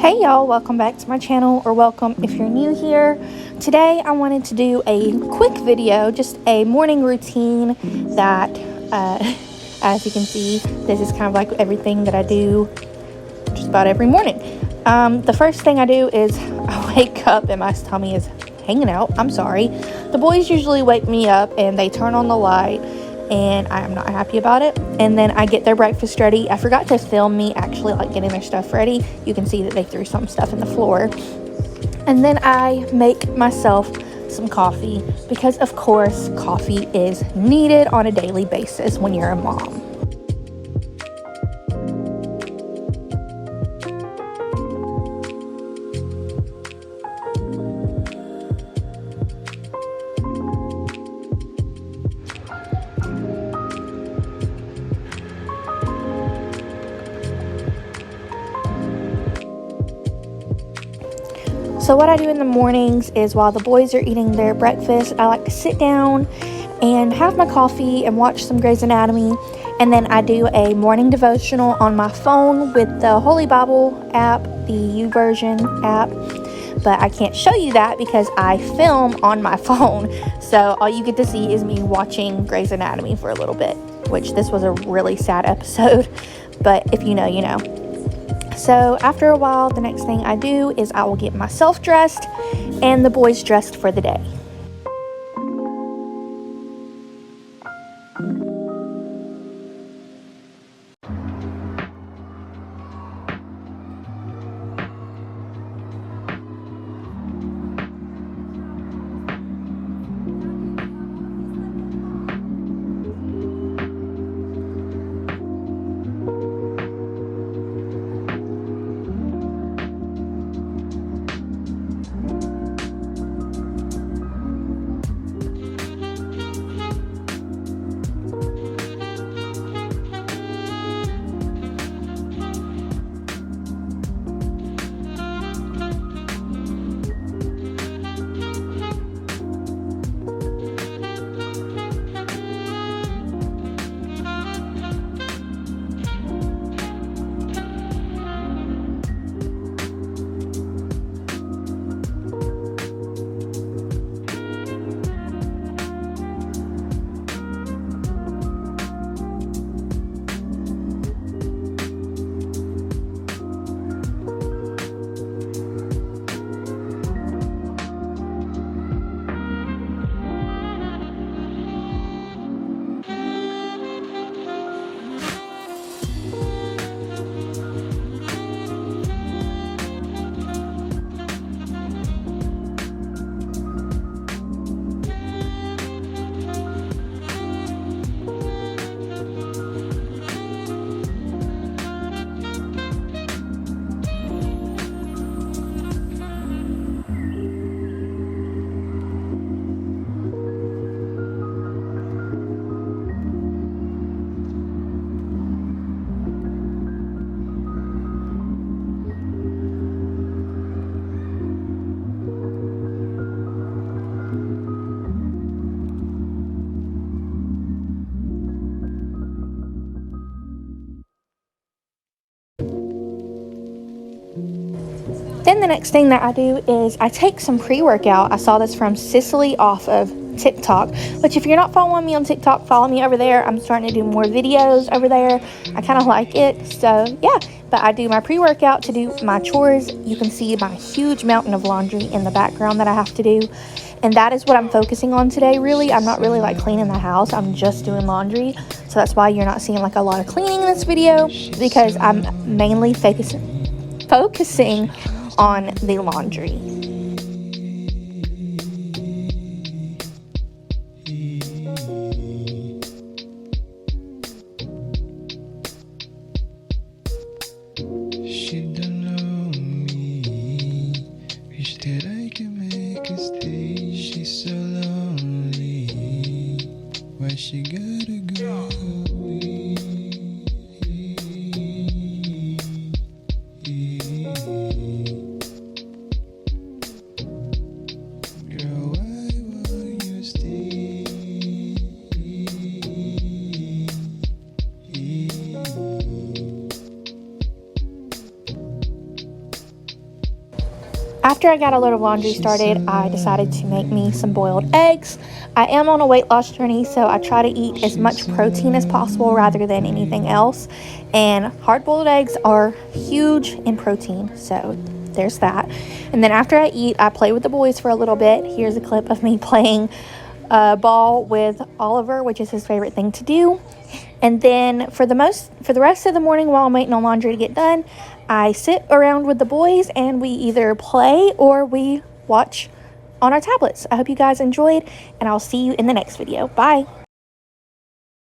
Hey y'all, welcome back to my channel, or welcome if you're new here. Today I wanted to do a quick video, just a morning routine that, as you can see, this is kind of like everything that I do just about every morning. The first thing I do is I wake up and my tummy is hanging out. I'm sorry. The boys usually wake me up and they turn on the light, and I am not happy about it. And then I get their breakfast ready. I forgot to film me actually like getting their stuff ready. You can see that they threw some stuff in the floor. And then I make myself some coffee because of course coffee is needed on a daily basis when you're a mom. So what I do in the mornings is while the boys are eating their breakfast, I like to sit down and have my coffee and watch some Grey's Anatomy. And then I do a morning devotional on my phone with the Holy Bible app, the YouVersion app. But I can't show you that because I film on my phone. So all you get to see is me watching Grey's Anatomy for a little bit, which this was a really sad episode. But if you know, you know. So after a while, the next thing I do is I will get myself dressed and the boys dressed for the day. Then the next thing that I do is I take some pre-workout. I saw this from Cicely off of TikTok, which if you're not following me on TikTok, follow me over there. I'm starting to do more videos over there. I kind of like it. So yeah, but I do my pre-workout to do my chores. You can see my huge mountain of laundry in the background that I have to do. And that is what I'm focusing on today, really. I'm not really like cleaning the house. I'm just doing laundry. So that's why you're not seeing like a lot of cleaning in this video, because I'm mainly focusing on the laundry. She don't know me. Wish that I could make her stay. She's so lonely. Why she gotta go away? After I got a load of laundry started, I decided to make me some boiled eggs. I am on a weight loss journey, so I try to eat as much protein as possible rather than anything else. And hard-boiled eggs are huge in protein, so there's that. And then after I eat, I play with the boys for a little bit. Here's a clip of me playing ball with Oliver, which is his favorite thing to do. And then for the rest of the morning while I'm waiting on laundry to get done, I sit around with the boys and we either play or we watch on our tablets. I hope you guys enjoyed, and I'll see you in the next video. Bye.